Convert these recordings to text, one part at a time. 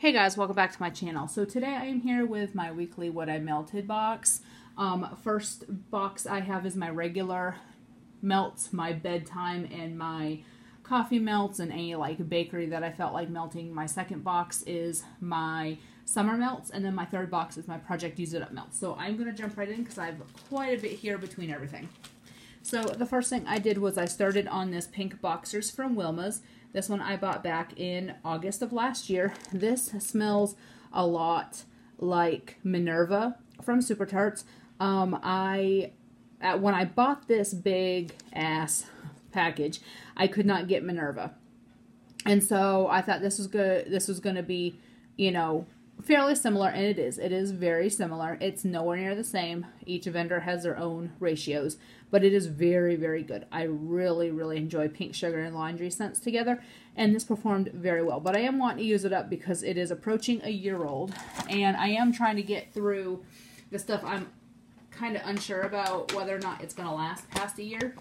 Hey guys, welcome back to my channel. So today I am here with my weekly What I Melted box. First box I have is my regular melts, my bedtime and my coffee melts and any like bakery that I felt like melting. My second box is my summer melts, and then my third box is my Project Use It Up melts. So I'm going to jump right in because I have quite a bit here between everything. So the first thing I did was I started on this pink boxers from Wilmas. This one I bought back in August of last year. This smells a lot like Minerva from Super Tarts. When I bought this big ass package, I could not get Minerva. And so I thought this was good. This was going to be, you know, fairly similar, and it is. It is very similar. It's nowhere near the same. Each vendor has their own ratios, but it is very, very good. I really, really enjoy pink sugar and laundry scents together, and this performed very well. But I am wanting to use it up because it is approaching a year old, and I am trying to get through the stuff I'm kind of unsure about whether or not it's going to last past a year.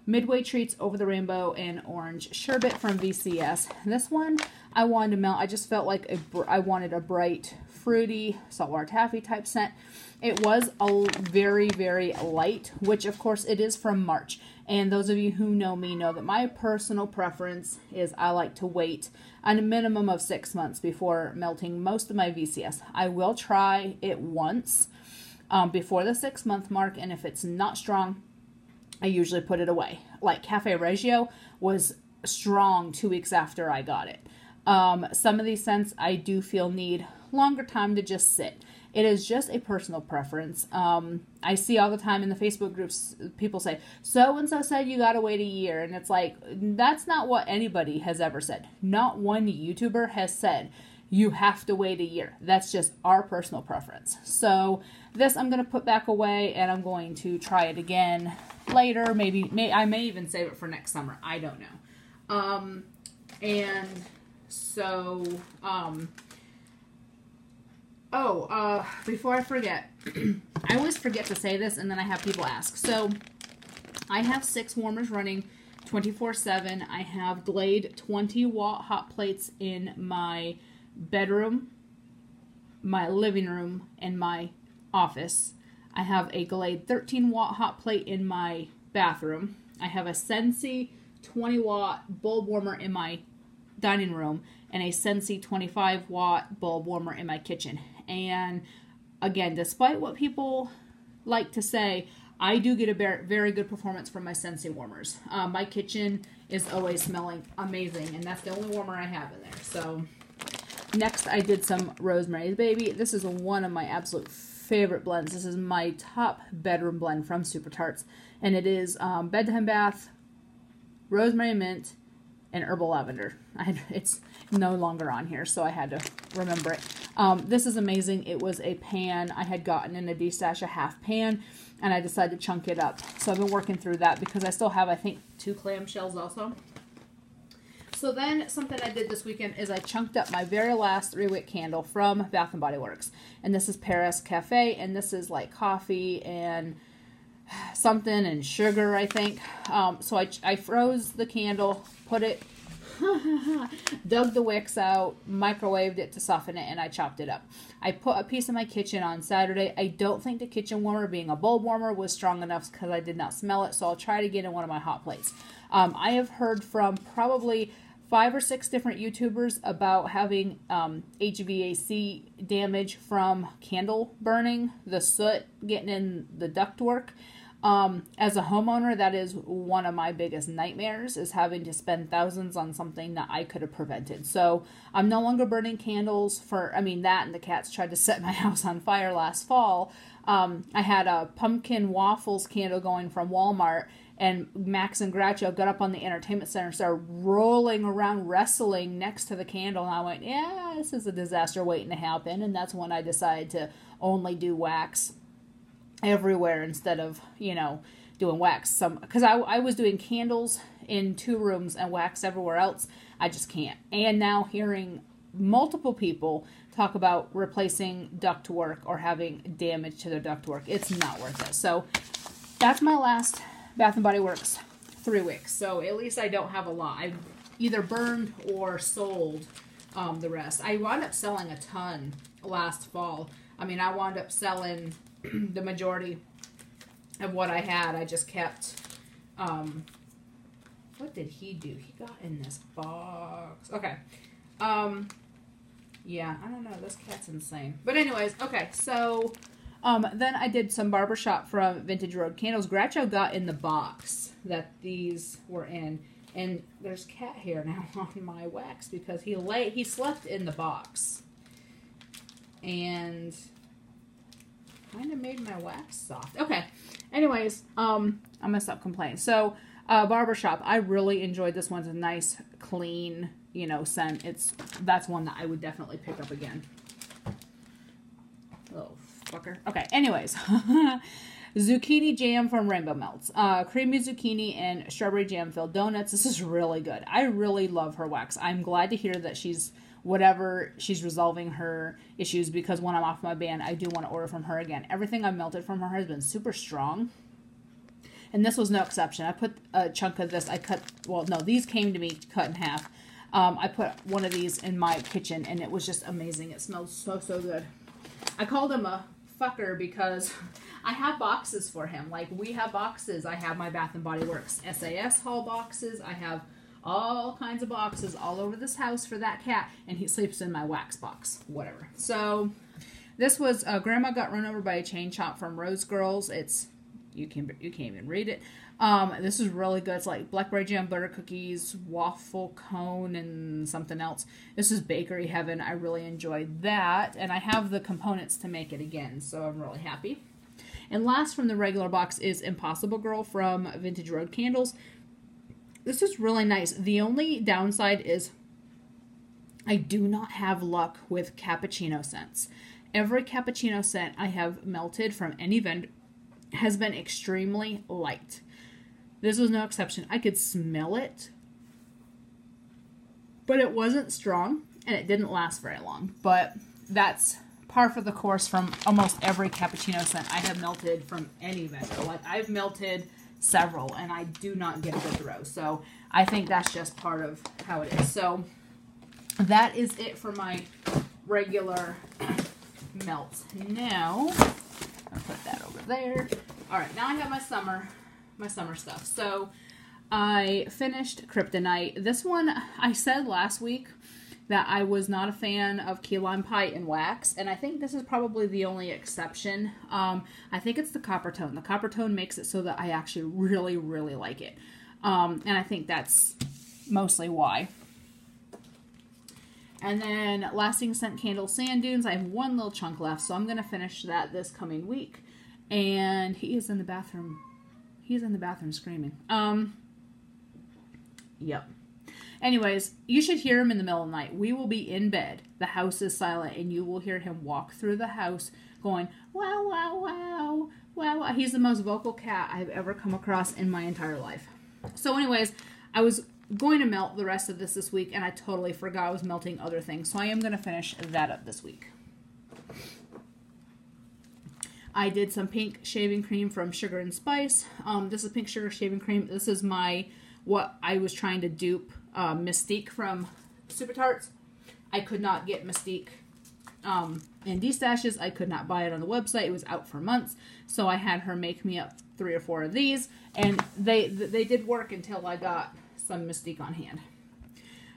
Midway Treats Over the Rainbow and Orange Sherbet from VCS. This one I wanted to melt. I just felt like I wanted a bright, fruity, saltwater taffy type scent. It was a very, very light, which of course it is from March. And those of you who know me know that my personal preference is I like to wait on a minimum of 6 months before melting most of my VCS. I will try it once before the 6-month mark, and if it's not strong, I usually put it away. Like Cafe Reggio was strong 2 weeks after I got it. Some of these scents I do feel need longer time to just sit. It is just a personal preference. I see all the time in the Facebook groups, people say, so-and-so said you gotta wait a year. And it's like, that's not what anybody has ever said. Not one YouTuber has said you have to wait a year. That's just our personal preference. So this I'm going to put back away, and I'm going to try it again later. I may even save it for next summer. I don't know. Before I forget, I always forget to say this, and then I have people ask. So I have 6 warmers running 24/7. I have Glade 20-watt hot plates in my bedroom, my living room, and my office. I have a Glade 13-watt hot plate in my bathroom. I have a Scentsy 20-watt bulb warmer in my dining room, and a Scentsy 25-watt bulb warmer in my kitchen. And again, despite what people like to say, I do get a very good performance from my Scentsy warmers. My kitchen is always smelling amazing, and that's the only warmer I have in there. So next, I did some Rosemary's Baby. This is one of my absolute favorite blends. This is my top bedroom blend from Super Tarts, and it is bedtime bath, rosemary mint, and herbal lavender. It's no longer on here, so I had to remember it. This is amazing. It was a pan I had gotten in a D-Stash, a half pan, and I decided to chunk it up. So I've been working through that because I still have, I think, 2 clamshells also. So then something I did this weekend is I chunked up my very last 3-wick candle from Bath & Body Works. And this is Paris Cafe, and this is like coffee and something and sugar, I think. So I froze the candle, put it, dug the wicks out, microwaved it to soften it, and I chopped it up. I put a piece in my kitchen on Saturday. I don't think the kitchen warmer, being a bulb warmer, was strong enough because I did not smell it, so I'll try to get in one of my hot plates. I have heard from probably 5 or 6 different YouTubers about having HVAC damage from candle burning, the soot getting in the ductwork. As a homeowner, that is one of my biggest nightmares, is having to spend thousands on something that I could have prevented. So I'm no longer burning candles that and the cats tried to set my house on fire last fall. I had a pumpkin waffles candle going from Walmart, and Max and Groucho got up on the entertainment center and started rolling around, wrestling next to the candle. And I went, yeah, this is a disaster waiting to happen. And that's when I decided to only do wax everywhere instead of, doing wax. Because I was doing candles in 2 rooms and wax everywhere else. I just can't. And now hearing multiple people talk about replacing ductwork or having damage to their ductwork, it's not worth it. So that's my last Bath & Body Works 3 wicks. So at least I don't have a lot. I've either burned or sold the rest. I wound up selling a ton last fall. I mean, I wound up selling the majority of what I had. I just kept, what did he do? He got in this box. Okay. Yeah, I don't know. This cat's insane. But anyways, okay. So, then I did some barbershop from Vintage Road Candles. Groucho got in the box that these were in. And there's cat hair now on my wax because he slept in the box. And kind of made my wax soft. Okay. Anyways, I'm going to stop complaining. So, barbershop, I really enjoyed this one. It's a nice, clean, you know, scent. That's one that I would definitely pick up again. Oh, fucker. Okay, anyways. Zucchini jam from Rainbow Melts. Creamy zucchini and strawberry jam filled donuts. This is really good. I really love her wax. I'm glad to hear that she's resolving her issues, because when I'm off my ban, I do want to order from her again. Everything I've melted from her has been super strong. And this was no exception. I put a chunk of this. These came to me cut in half. I put one of these in my kitchen, and it was just amazing. It smells so, so good. I called him a fucker because I have boxes for him. Like, we have boxes. I have my Bath & Body Works SAS haul boxes. I have all kinds of boxes all over this house for that cat, and he sleeps in my wax box. Whatever. So, this was Grandma Got Run Over by a Chain Chomp from Rose Girls. You can't even read it. This is really good. It's like blackberry jam, butter cookies, waffle cone, and something else. This is bakery heaven. I really enjoyed that. And I have the components to make it again, so I'm really happy. And last from the regular box is Impossible Girl from Vintage Road Candles. This is really nice. The only downside is I do not have luck with cappuccino scents. Every cappuccino scent I have melted from any vendor has been extremely light. This was no exception. I could smell it, but it wasn't strong, and it didn't last very long. But that's par for the course from almost every cappuccino scent I have melted from any vendor. Like, I've melted several, and I do not get a good throw. So I think that's just part of how it is. So that is it for my regular melts. Now, I'll put that over there. All right, now I have my summer stuff. So I finished Kryptonite. This one, I said last week that I was not a fan of key lime pie in wax, and I think this is probably the only exception. I think it's the copper tone. The copper tone makes it so that I actually really, really like it. And I think that's mostly why. And then Lasting Scent Candle Sand Dunes. I have one little chunk left, so I'm going to finish that this coming week. And he is in the bathroom. He's in the bathroom screaming. Yep. Anyways, you should hear him in the middle of the night. We will be in bed. The house is silent, and you will hear him walk through the house going, wow, wow, wow, wow, wow. He's the most vocal cat I've ever come across in my entire life. So anyways, I was going to melt the rest of this week, and I totally forgot I was melting other things. So I am going to finish that up this week. I did some pink shaving cream from Sugar and Spice. This is pink sugar shaving cream. This is what I was trying to dupe Mystique from Super Tarts. I could not get Mystique in D-stashes. I could not buy it on the website. It was out for months. So I had her make me up 3 or 4 of these. And they did work until I got some Mystique on hand.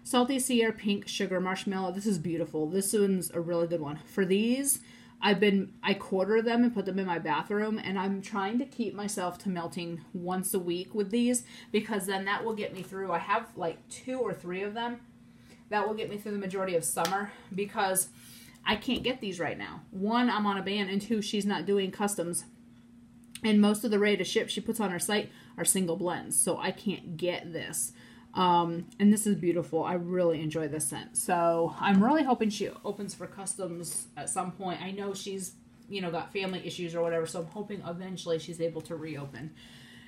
Salty Sierra Pink Sugar Marshmallow. This is beautiful. This one's a really good one. For these, I quarter them and put them in my bathroom, and I'm trying to keep myself to melting once a week with these, because then that will get me through. I have like 2 or 3 of them. That will get me through the majority of summer, because I can't get these right now. 1, I'm on a ban, and 2, she's not doing customs. And most of the ready to ship she puts on her site are single blends, so I can't get this. And this is beautiful. I really enjoy this scent. So I'm really hoping she opens for customs at some point. I know she's, got family issues or whatever, so I'm hoping eventually she's able to reopen.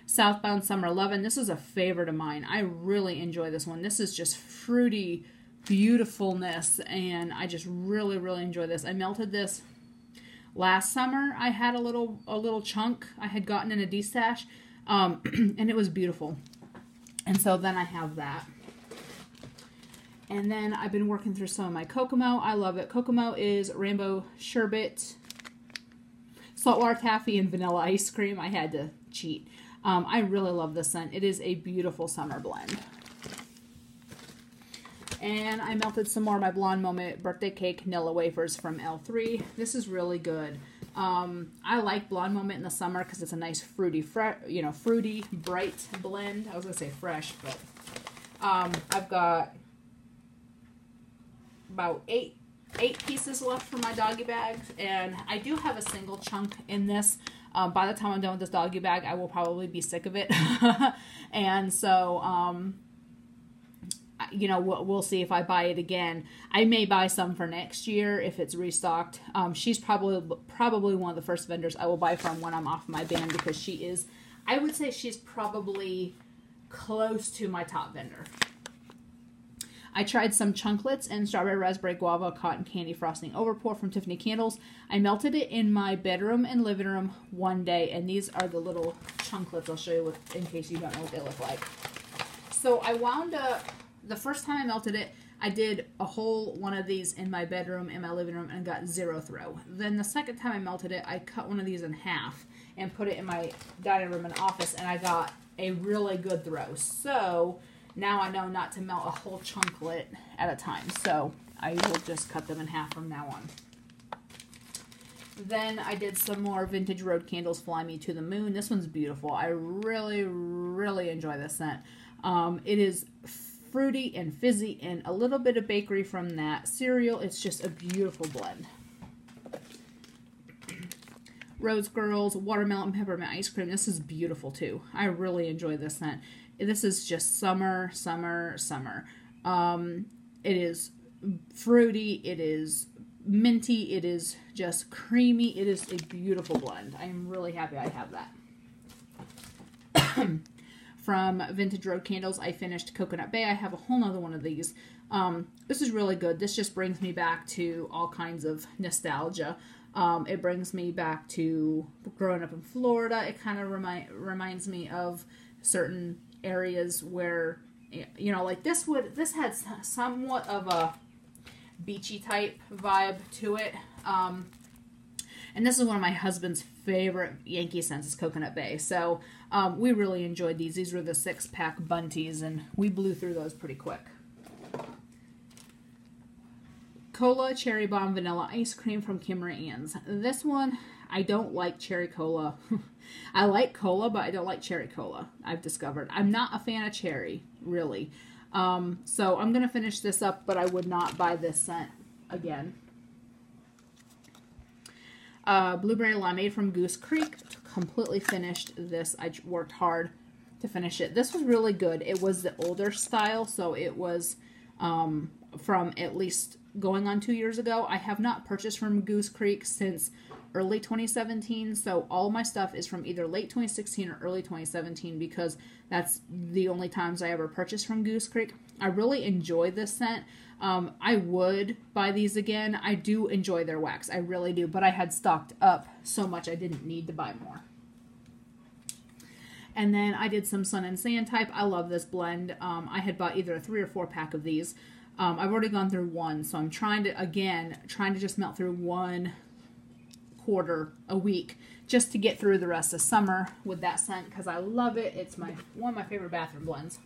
Southbound Summer 11. This is a favorite of mine. I really enjoy this one. This is just fruity beautifulness, and I just really, really enjoy this. I melted this last summer. I had a little chunk I had gotten in a D-stash, and it was beautiful. And so then I have that. And then I've been working through some of my Kokomo. I love it. Kokomo is rainbow sherbet, saltwater taffy, and vanilla ice cream. I had to cheat. I really love this scent. It is a beautiful summer blend. And I melted some more of my Blonde Moment birthday cake vanilla wafers from L3. This is really good. I like Blonde Moment in the summer because it's a nice fruity, fruity, bright blend. I was gonna say fresh, but I've got about eight pieces left for my doggy bags, and I do have a single chunk in this. By the time I'm done with this doggy bag, I will probably be sick of it. And so, we'll see if I buy it again. I may buy some for next year if it's restocked. She's probably one of the first vendors I will buy from when I'm off my ban, because she is, I would say she's probably close to my top vendor. I tried some chunklets and strawberry raspberry guava cotton candy frosting overpour from Tiffany Candles. I melted it in my bedroom and living room one day, and these are the little chunklets. I'll show you in case you don't know what they look like. So I wound up, the first time I melted it, I did a whole one of these in my bedroom and my living room and got 0 throw. Then the second time I melted it, I cut one of these in half and put it in my dining room and office, and I got a really good throw. So now I know not to melt a whole chunklet at a time. So I will just cut them in half from now on. Then I did some more Vintage Road Candles Fly Me to the Moon. This one's beautiful. I really, really enjoy this scent. It is fruity and fizzy and a little bit of bakery from that cereal. It's just a beautiful blend. Rose Girls Watermelon Peppermint Ice Cream. This is beautiful too. I really enjoy this scent. This is just summer, summer, summer. It is fruity. It is minty. It is just creamy. It is a beautiful blend. I am really happy I have that. From Vintage Road Candles, I finished Coconut Bay. I have a whole nother one of these. This is really good. This just brings me back to all kinds of nostalgia. It brings me back to growing up in Florida. It kind of reminds me of certain areas where, like this had somewhat of a beachy type vibe to it. And this is one of my husband's favorite Yankee scents, is Coconut Bay. So we really enjoyed these. These were the 6-pack bunties, and we blew through those pretty quick. Cola Cherry Bomb Vanilla Ice Cream from Kimmerer Ann's. This one, I don't like cherry cola. I like cola, but I don't like cherry cola, I've discovered. I'm not a fan of cherry, really. So I'm going to finish this up, but I would not buy this scent again. Blueberry Limeade from Goose Creek. Completely finished this. I worked hard to finish it. This was really good. It was the older style, so it was from at least going on 2 years ago. I have not purchased from Goose Creek since early 2017, so all my stuff is from either late 2016 or early 2017, because that's the only times I ever purchased from Goose Creek. I really enjoy this scent. I would buy these again. I do enjoy their wax. I really do, but I had stocked up so much I didn't need to buy more. And then I did some Sun and Sand type. I love this blend. I had bought either a 3 or 4 pack of these. I've already gone through one, so I'm trying to just melt through 1 quarter a week just to get through the rest of summer with that scent, because I love it. It's one of my favorite bathroom blends.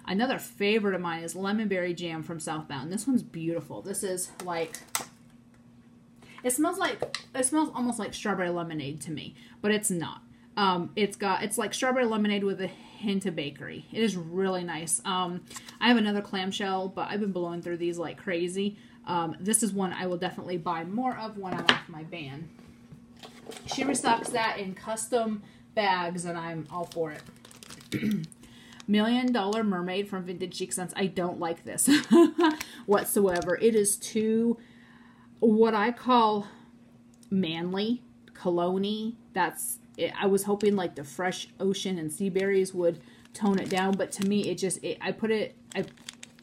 Another favorite of mine is Lemon Berry Jam from Southbound. This one's beautiful. This is like, it smells almost like strawberry lemonade to me, but it's not. It's like strawberry lemonade with a hint of bakery. It is really nice. I have another clamshell, but I've been blowing through these like crazy. This is one I will definitely buy more of when I'm off my ban. She restocks that in custom bags, and I'm all for it. $1 Million Mermaid from Vintage Chic Scents. I don't like this whatsoever. It is too, what I call manly, cologne-y. That's it. I was hoping like the fresh ocean and sea berries would tone it down, but to me it just, I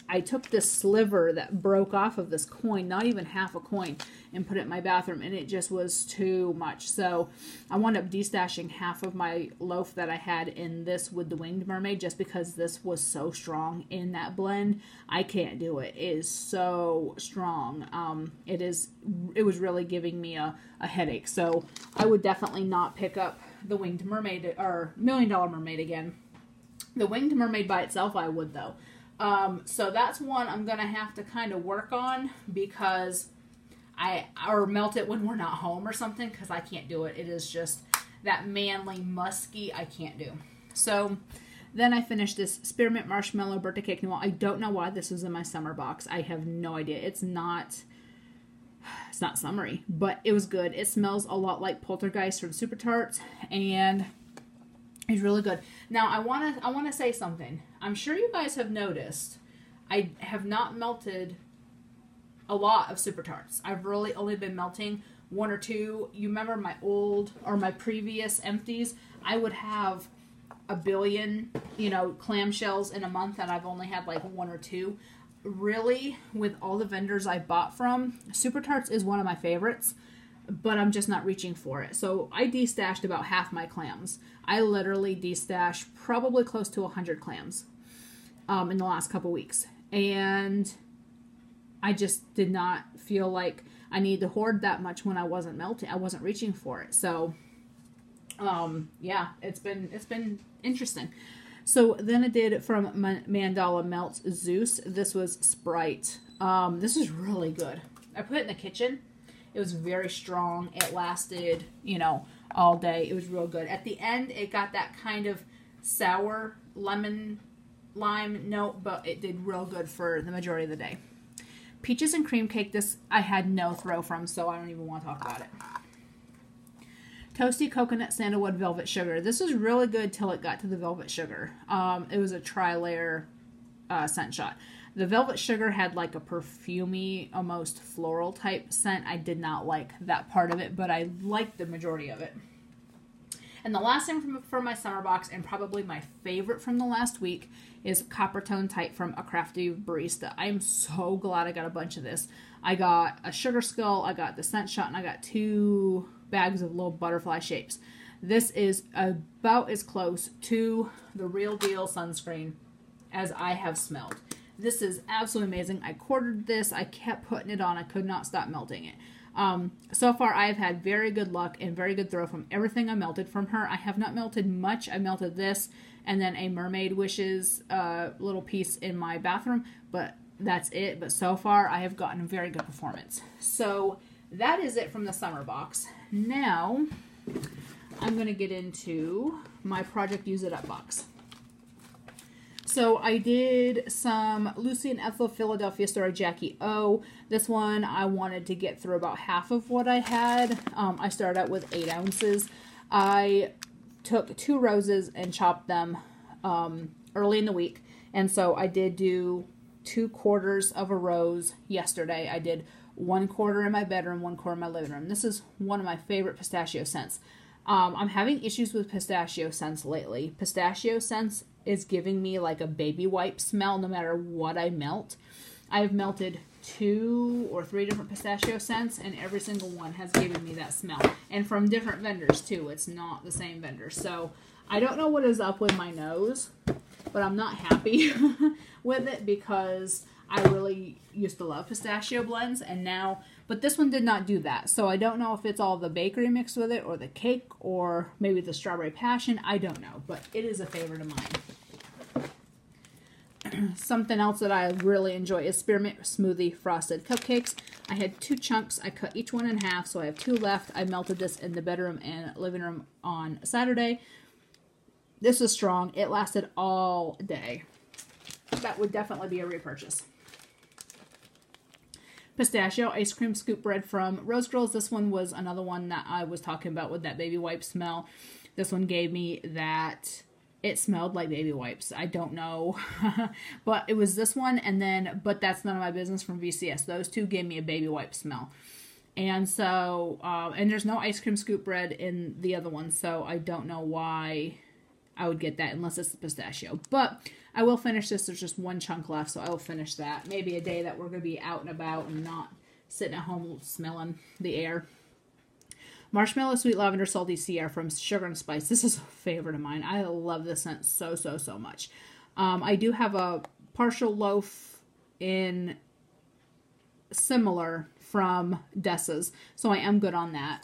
I took this sliver that broke off of this coin, not even half a coin, and put it in my bathroom, and it just was too much. So I wound up destashing half of my loaf that I had in this with the Winged Mermaid, just because this was so strong in that blend. I can't do it. It is so strong. It was really giving me a headache. So I would definitely not pick up the Winged Mermaid or $1 Million Mermaid again. The Winged Mermaid by itself, I would, though. So that's one I'm going to have to kind of work on, because or melt it when we're not home or something, because I can't do it. It is just that manly, musky, I can't do. So then I finished this Spearmint Marshmallow Birthday Cake Noir. I don't know why this was in my summer box. I have no idea. It's not summery, but it was good. It smells a lot like Poltergeist from Super Tarts, and it's really good. Now, I want to say something. I'm sure you guys have noticed I have not melted a lot of Super Tarts. I've really only been melting one or two. You remember my previous empties? I would have a billion, clamshells in a month, and I've only had like one or two. Really, with all the vendors I bought from, Super Tarts is one of my favorites, but I'm just not reaching for it. So I destashed about half my clams. I literally destashed probably close to 100 clams in the last couple weeks. And I just did not feel like I needed to hoard that much when I wasn't melting. I wasn't reaching for it. So, yeah, it's been interesting. So then I did from Mandala Melts Zeus. This was Sprite. This is really good. I put it in the kitchen. It was very strong. It lasted, all day. It was real good. At the end, it got that kind of sour lemon lime note, but it did real good for the majority of the day. Peaches and Cream Cake. This I had no throw from, so I don't even want to talk about it. Toasty Coconut Sandalwood Velvet Sugar. This was really good till it got to the Velvet Sugar. It was a tri-layer scent shot. The Velvet Sugar had like a perfumey, almost floral type scent. I did not like that part of it, but I liked the majority of it. And the last thing from my summer box, and probably my favorite from the last week, is Copper Tone Tight from A Crafty Barista. I'm so glad I got a bunch of this. I got a Sugar Skull, I got the scent shot, and I got 2 bags of little butterfly shapes. This is about as close to the real deal sunscreen as I have smelled. This is absolutely amazing. I quartered this. I kept putting it on. I could not stop melting it. So far, I have had very good luck and very good throw from everything I melted from her. I have not melted much. I melted this and then a Mermaid Wishes little piece in my bathroom, but that's it. But so far, I have gotten very good performance. So that is it from the summer box. Now, I'm going to get into my Project Use It Up box. So I did some Lucy and Ethel Philadelphia Story Jackie O. This one I wanted to get through about half of what I had. I started out with 8 ounces. I took 2 roses and chopped them early in the week. And so I did do 2/4 of a rose yesterday. I did 1/4 in my bedroom, 1/4 in my living room. This is one of my favorite pistachio scents. I'm having issues with pistachio scents lately. Pistachio scents is giving me like a baby wipe smell no matter what I melt. I've melted 2 or 3 different pistachio scents, and every single one has given me that smell. And from different vendors too. It's not the same vendor. So I don't know what is up with my nose, but I'm not happy with it because I really used to love pistachio blends, and now, but this one did not do that. So I don't know if it's all the bakery mixed with it, or the cake, or maybe the strawberry passion. I don't know, but it is a favorite of mine. Something else that I really enjoy is Spearmint Smoothie Frosted Cupcakes. I had 2 chunks. I cut each one in half, so I have 2 left. I melted this in the bedroom and living room on Saturday. This was strong. It lasted all day. That would definitely be a repurchase. Pistachio ice cream scoop bread from Rose Girls. This one was another one that I was talking about with that baby wipe smell. This one gave me that, it smelled like baby wipes. I don't know. But it was this one, and then But That's None of My Business from VCS. Those 2 gave me a baby wipe smell. And so, and there's no ice cream scoop bread in the other one, so I don't know why I would get that unless it's the pistachio. But I will finish this. There's just one chunk left, so I will finish that. Maybe a day that we're going to be out and about and not sitting at home smelling the air. Marshmallow Sweet Lavender Salty Sea Air from Sugar and Spice. This is a favorite of mine. I love this scent so, so, so much. I do have a partial loaf in similar from Dessa's, so I am good on that.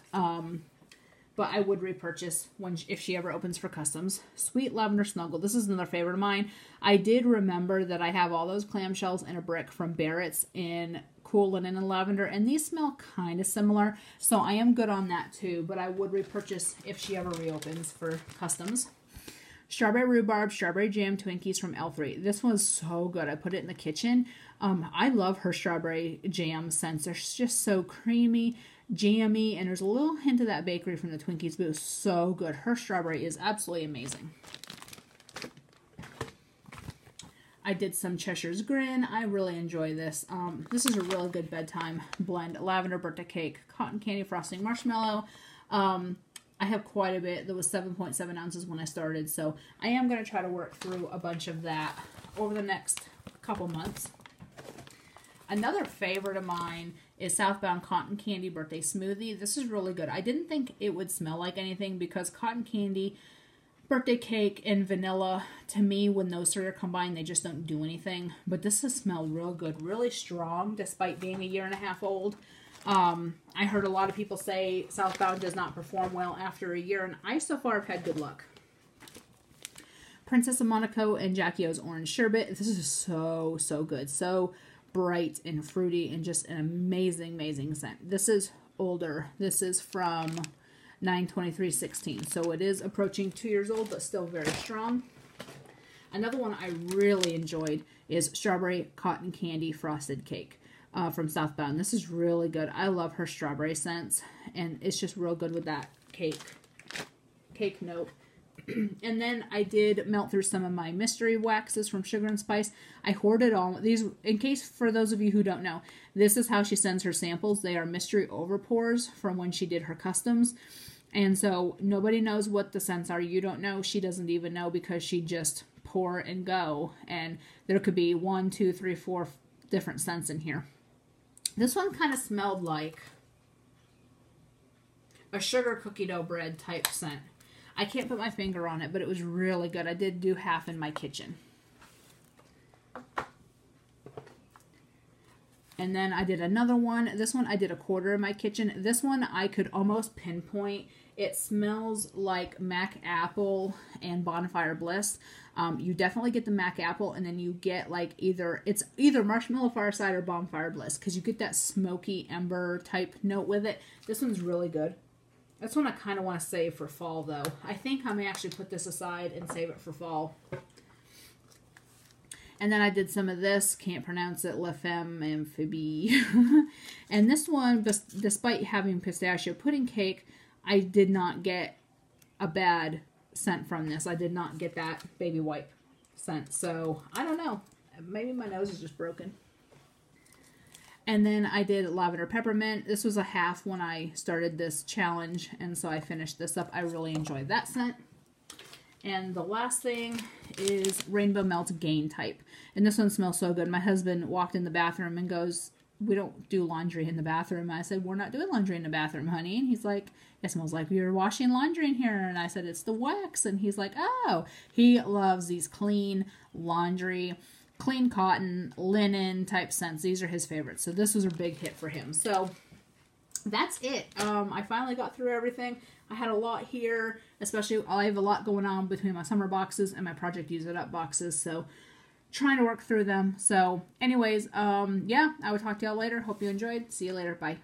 But I would repurchase if she ever opens for customs. Sweet Lavender Snuggle. This is another favorite of mine. I did remember that I have all those clamshells in a brick from Barrett's in Cool Linen and Lavender, and these smell kind of similar, so I am good on that too, but I would repurchase if she ever reopens for customs. Strawberry Rhubarb, Strawberry Jam Twinkies from L3. This one's so good. I put it in the kitchen. I love her strawberry jam scents. They're just so creamy, jammy, and there's a little hint of that bakery from the Twinkies, but it's so good. Her strawberry is absolutely amazing. I did some Cheshire's Grin. I really enjoy this. This is a really good bedtime blend. Lavender birthday cake, cotton candy frosting, marshmallow. I have quite a bit. There was 7.7 ounces when I started, so I am going to try to work through a bunch of that over the next couple months. Another favorite of mine is Southbound Cotton Candy Birthday Smoothie. This is really good. I didn't think it would smell like anything because cotton candy, birthday cake, and vanilla, to me, when those three are combined, they just don't do anything. But this has smelled real good, really strong, despite being a 1.5 years old. I heard a lot of people say Southbound does not perform well after a year, and I so far have had good luck. Princess of Monaco and Jackie O's Orange Sherbet. This is so, so good. So bright and fruity and just an amazing, amazing scent. This is older. This is from 9/23/16, so it is approaching 2 years old, but still very strong. Another one I really enjoyed is Strawberry Cotton Candy Frosted Cake from Southbound. This is really good. I love her strawberry scents, and it's just real good with that cake note. And then I did melt through some of my mystery waxes from Sugar and Spice. I hoarded all these, in case for those of you who don't know, this is how she sends her samples. They are mystery overpours from when she did her customs. And so nobody knows what the scents are. You don't know. She doesn't even know because she just pour and go. And there could be 1, 2, 3, 4 different scents in here. This one kind of smelled like a sugar cookie dough bread type scent. I can't put my finger on it, but it was really good. I did do half in my kitchen. And then I did another one. This one I did 1/4 in my kitchen. This one I could almost pinpoint. It smells like Mac Apple and Bonfire Bliss. You definitely get the Mac Apple, and then you get like either Marshmallow Fireside or Bonfire Bliss, because you get that smoky ember type note with it. This one's really good. This one I kind of want to save for fall, though. I think I may actually put this aside and save it for fall. And then I did some of this. Can't pronounce it. La Femme Amphibia. And this one, despite having pistachio pudding cake, I did not get a bad scent from this. I did not get that baby wipe scent. So, I don't know. Maybe my nose is just broken. And then I did Lavender Peppermint. This was a half when I started this challenge, and so I finished this up. I really enjoyed that scent. And the last thing is Rainbow Melt Gain Type. And this one smells so good. My husband walked in the bathroom and goes, "We don't do laundry in the bathroom." I said, "We're not doing laundry in the bathroom, honey." And he's like, "It smells like you're washing laundry in here." And I said, "It's the wax." And he's like, "Oh." He loves these clean laundry, clean cotton, linen type scents. These are his favorites. So this was a big hit for him. So that's it. I finally got through everything. I had a lot here, especially I have a lot going on between my summer boxes and my Project Use It Up boxes. So trying to work through them. So anyways, yeah, I will talk to y'all later. Hope you enjoyed. See you later. Bye.